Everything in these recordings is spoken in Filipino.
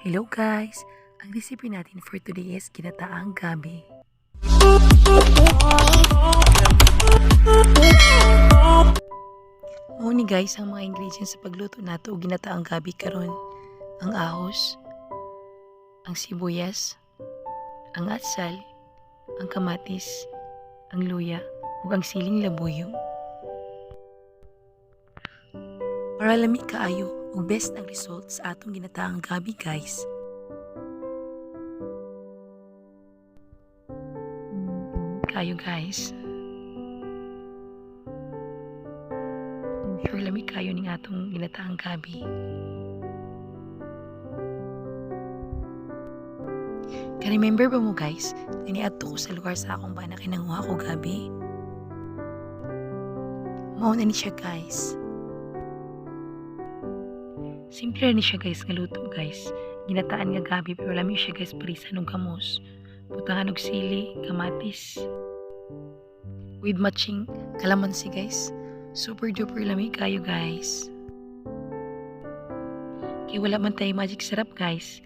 Hello guys! Ang recipe natin for today is Ginataang Gabi. Muna guys, ang mga ingredients sa pagluto nato o Ginataang Gabi karon: ang ahos, ang sibuyas, ang atsal, ang kamatis, ang luya, ug ang siling labuyong. Para lami kaayo ug best ang result sa atong Ginataang Gabi guys. Kayo guys. Sure lami kayo ning atong Ginataang Gabi. Ka-remember ba mo guys, iniadto ko sa lugar sa akong bana kinanguha ko gabi. Mao na ni siya guys. Simple ni siya guys nga luto guys. Ginataan nga gabi pero lami siya guys parisan og gamos. Butangan og sili, kamatis. With matching kalamansi guys. Super duper lami kayo guys. Kaya wala man tayo magic sarap guys.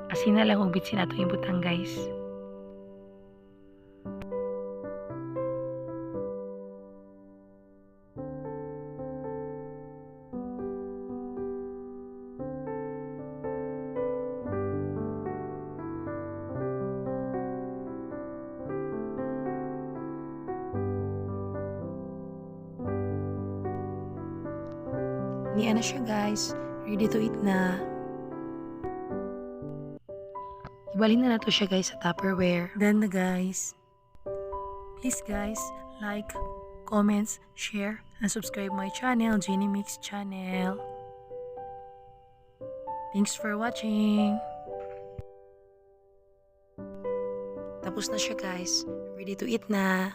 Asin na lang og bitsin atong ibutang guys. Niya na siya guys. Ready to eat na. Ibalin na nato siya guys sa Tupperware. Done na guys. Please guys, like, comments, share, and subscribe my channel, Jenny Mix channel. Thanks for watching. Tapos na siya guys. Ready to eat na.